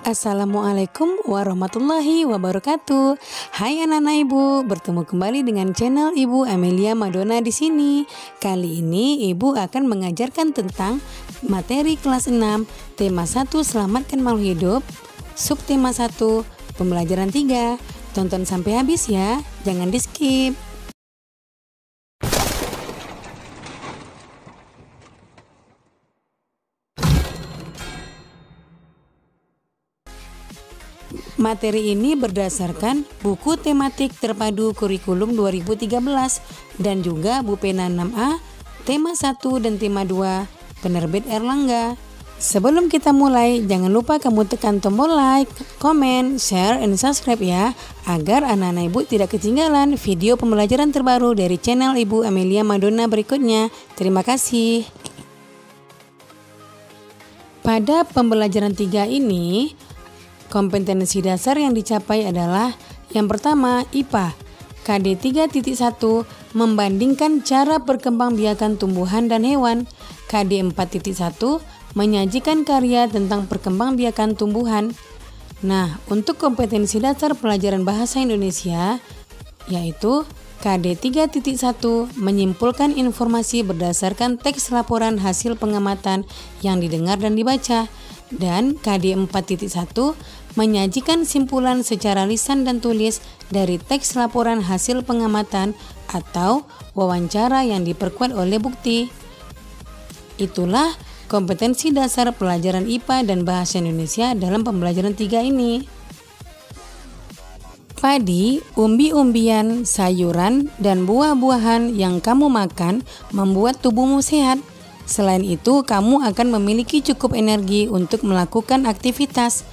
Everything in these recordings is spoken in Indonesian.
Assalamualaikum warahmatullahi wabarakatuh. Hai anak-anak ibu, bertemu kembali dengan channel Ibu Amelia Madonna di sini. Kali ini ibu akan mengajarkan tentang materi kelas 6, tema 1 selamatkan makhluk hidup, subtema 1, pembelajaran 3. Tonton sampai habis ya, jangan di skip. Materi ini berdasarkan buku tematik terpadu kurikulum 2013 dan juga Bu Pena 6A, tema 1 dan tema 2, penerbit Erlangga. Sebelum kita mulai, jangan lupa kamu tekan tombol like, komen, share, dan subscribe ya, agar anak-anak ibu tidak ketinggalan video pembelajaran terbaru dari channel Ibu Amelia Madonna berikutnya. Terima kasih. Pada pembelajaran 3 ini, kompetensi dasar yang dicapai adalah yang pertama IPA KD 3.1 membandingkan cara perkembangbiakan tumbuhan dan hewan. KD 4.1 menyajikan karya tentang perkembangbiakan tumbuhan. Nah, untuk kompetensi dasar pelajaran bahasa Indonesia yaitu KD 3.1 menyimpulkan informasi berdasarkan teks laporan hasil pengamatan yang didengar dan dibaca, dan KD 4.1 menyajikan simpulan secara lisan dan tulis dari teks laporan hasil pengamatan atau wawancara yang diperkuat oleh bukti. Itulah kompetensi dasar pelajaran IPA dan bahasa Indonesia dalam pembelajaran 3 ini. Padi, umbi-umbian, sayuran, dan buah-buahan yang kamu makan membuat tubuhmu sehat. Selain itu, kamu akan memiliki cukup energi untuk melakukan aktivitas.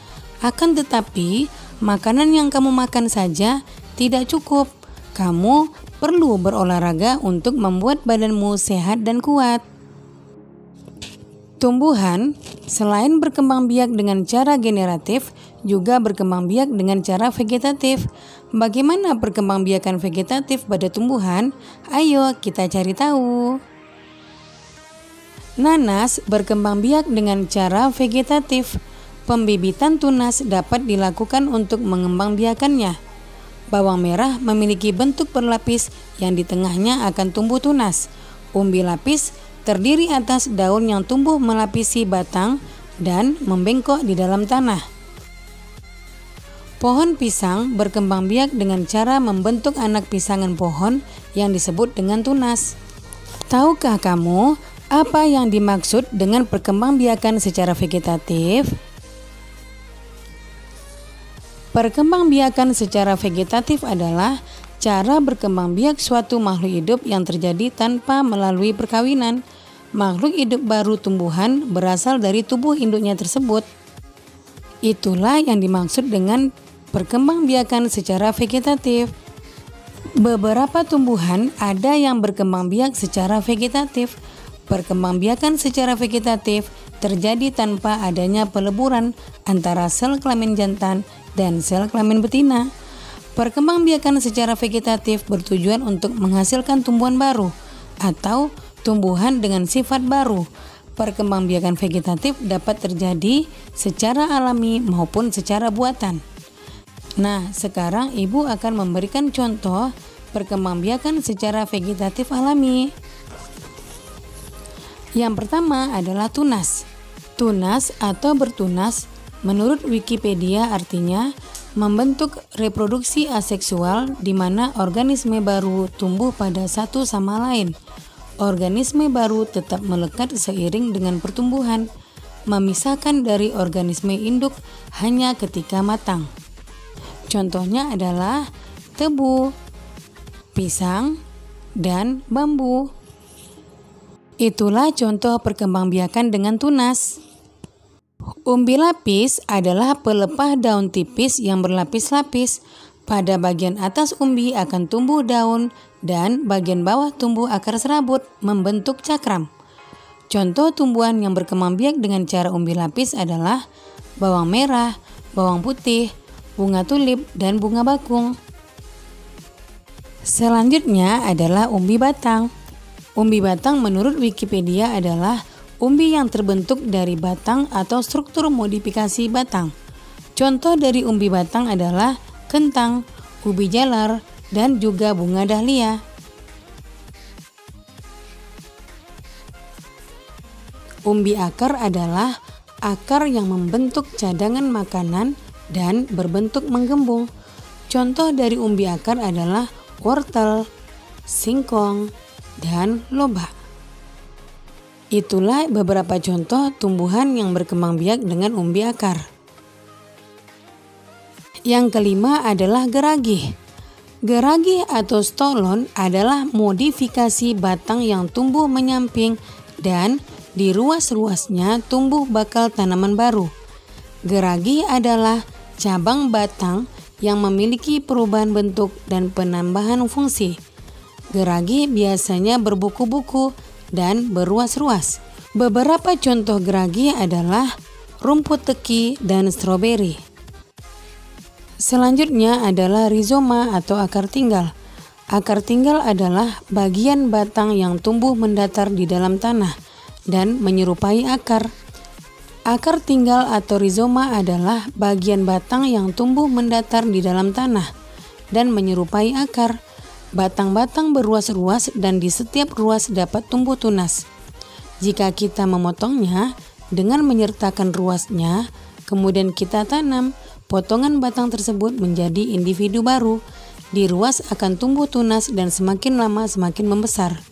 Akan tetapi, makanan yang kamu makan saja tidak cukup. Kamu perlu berolahraga untuk membuat badanmu sehat dan kuat. Tumbuhan, selain berkembang biak dengan cara generatif, juga berkembang biak dengan cara vegetatif. Bagaimana perkembangbiakan vegetatif pada tumbuhan? Ayo kita cari tahu. Nanas berkembang biak dengan cara vegetatif. Pembibitan tunas dapat dilakukan untuk mengembangbiakannya. Bawang merah memiliki bentuk berlapis yang di tengahnya akan tumbuh tunas. Umbi lapis terdiri atas daun yang tumbuh melapisi batang dan membengkok di dalam tanah. Pohon pisang berkembang biak dengan cara membentuk anak pisangan pohon yang disebut dengan tunas. Tahukah kamu apa yang dimaksud dengan perkembangbiakan secara vegetatif? Perkembangbiakan secara vegetatif adalah cara berkembang biak suatu makhluk hidup yang terjadi tanpa melalui perkawinan. Makhluk hidup baru tumbuhan berasal dari tubuh induknya tersebut. Itulah yang dimaksud dengan perkembangbiakan secara vegetatif. Beberapa tumbuhan ada yang berkembang biak secara vegetatif. Perkembangbiakan secara vegetatif terjadi tanpa adanya peleburan antara sel kelamin jantan dan sel kelamin betina. Perkembangbiakan secara vegetatif bertujuan untuk menghasilkan tumbuhan baru atau tumbuhan dengan sifat baru. Perkembangbiakan vegetatif dapat terjadi secara alami maupun secara buatan. Nah, sekarang ibu akan memberikan contoh perkembangbiakan secara vegetatif alami. Yang pertama adalah tunas. Tunas atau bertunas menurut Wikipedia artinya membentuk reproduksi aseksual di mana organisme baru tumbuh pada satu sama lain. Organisme baru tetap melekat seiring dengan pertumbuhan, memisahkan dari organisme induk hanya ketika matang. Contohnya adalah tebu, pisang, dan bambu. Itulah contoh perkembangbiakan dengan tunas. Umbi lapis adalah pelepah daun tipis yang berlapis-lapis. Pada bagian atas umbi akan tumbuh daun dan bagian bawah tumbuh akar serabut membentuk cakram. Contoh tumbuhan yang berkembang biak dengan cara umbi lapis adalah bawang merah, bawang putih, bunga tulip, dan bunga bakung. Selanjutnya adalah umbi batang. Umbi batang menurut Wikipedia adalah umbi yang terbentuk dari batang atau struktur modifikasi batang. Contoh dari umbi batang adalah kentang, ubi jalar, dan juga bunga dahlia. Umbi akar adalah akar yang membentuk cadangan makanan dan berbentuk menggembung. Contoh dari umbi akar adalah wortel, singkong, dan lobak. Itulah beberapa contoh tumbuhan yang berkembang biak dengan umbi akar. Yang kelima adalah geragih. Geragih atau stolon adalah modifikasi batang yang tumbuh menyamping dan di ruas-ruasnya tumbuh bakal tanaman baru. Geragih adalah cabang batang yang memiliki perubahan bentuk dan penambahan fungsi. Geragih biasanya berbuku-buku dan beruas-ruas. Beberapa contoh geragih adalah rumput teki dan stroberi. Selanjutnya adalah rizoma atau akar tinggal. Akar tinggal adalah bagian batang yang tumbuh mendatar di dalam tanah dan menyerupai akar. Akar tinggal atau rizoma adalah bagian batang yang tumbuh mendatar di dalam tanah dan menyerupai akar. Batang-batang beruas-ruas dan di setiap ruas dapat tumbuh tunas. Jika kita memotongnya dengan menyertakan ruasnya, kemudian kita tanam, potongan batang tersebut menjadi individu baru. Di ruas akan tumbuh tunas dan semakin lama semakin membesar.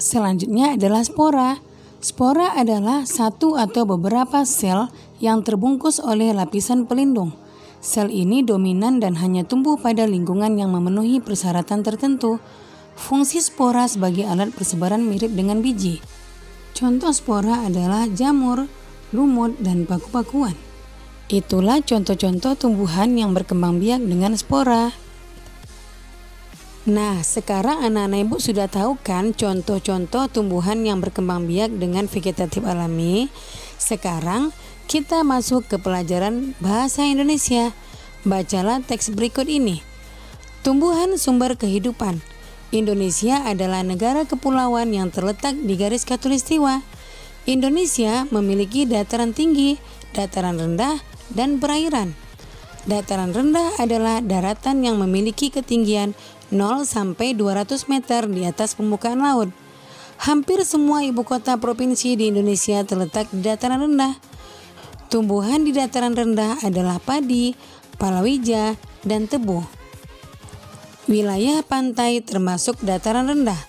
Selanjutnya adalah spora. Spora adalah satu atau beberapa sel yang terbungkus oleh lapisan pelindung. Sel ini dominan dan hanya tumbuh pada lingkungan yang memenuhi persyaratan tertentu. Fungsi spora sebagai alat persebaran mirip dengan biji. Contoh spora adalah jamur, lumut, dan paku-pakuan. Itulah contoh-contoh tumbuhan yang berkembang biak dengan spora. Nah, sekarang anak-anak ibu sudah tahu kan contoh-contoh tumbuhan yang berkembang biak dengan vegetatif alami. Sekarang kita masuk ke pelajaran bahasa Indonesia. Bacalah teks berikut ini. Tumbuhan sumber kehidupan. Indonesia adalah negara kepulauan yang terletak di garis khatulistiwa. Indonesia memiliki dataran tinggi, dataran rendah, dan perairan. Dataran rendah adalah daratan yang memiliki ketinggian 0 sampai 200 meter di atas permukaan laut. Hampir semua ibu kota provinsi di Indonesia terletak di dataran rendah. Tumbuhan di dataran rendah adalah padi, palawija, dan tebu. Wilayah pantai termasuk dataran rendah.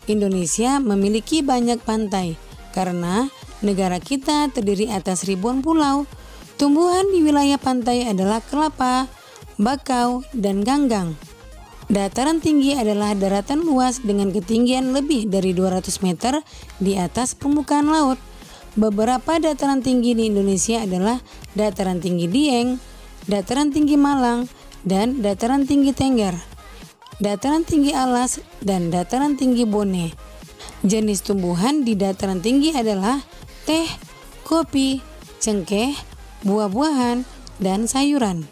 Indonesia memiliki banyak pantai karena negara kita terdiri atas ribuan pulau. Tumbuhan di wilayah pantai adalah kelapa, bakau, dan ganggang. Dataran tinggi adalah daratan luas dengan ketinggian lebih dari 200 meter di atas permukaan laut. Beberapa dataran tinggi di Indonesia adalah dataran tinggi Dieng, dataran tinggi Malang, dan dataran tinggi Tengger, dataran tinggi Alas, dan dataran tinggi Bone. Jenis tumbuhan di dataran tinggi adalah teh, kopi, cengkeh, buah-buahan, dan sayuran.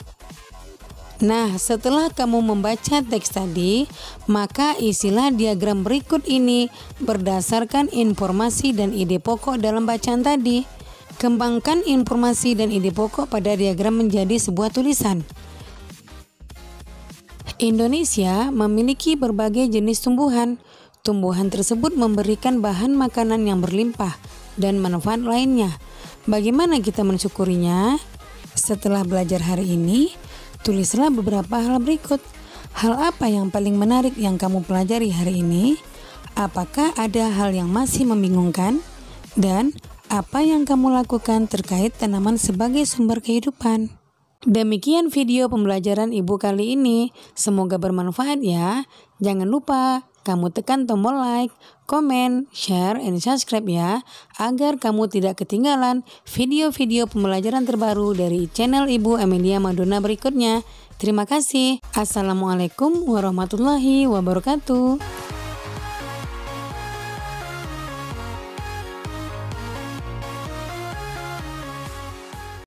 Nah, setelah kamu membaca teks tadi, maka isilah diagram berikut ini berdasarkan informasi dan ide pokok dalam bacaan tadi. Kembangkan informasi dan ide pokok pada diagram menjadi sebuah tulisan. Indonesia memiliki berbagai jenis tumbuhan. Tumbuhan tersebut memberikan bahan makanan yang berlimpah dan manfaat lainnya. Bagaimana kita mensyukurinya? Setelah belajar hari ini, tulislah beberapa hal berikut. Hal apa yang paling menarik yang kamu pelajari hari ini? Apakah ada hal yang masih membingungkan? Dan apa yang kamu lakukan terkait tanaman sebagai sumber kehidupan? Demikian video pembelajaran Ibu kali ini. Semoga bermanfaat ya. Jangan lupa kamu tekan tombol like, komen, share, and subscribe ya, agar kamu tidak ketinggalan video-video pembelajaran terbaru dari channel Ibu Amelia Madonna berikutnya. Terima kasih. Assalamualaikum warahmatullahi wabarakatuh.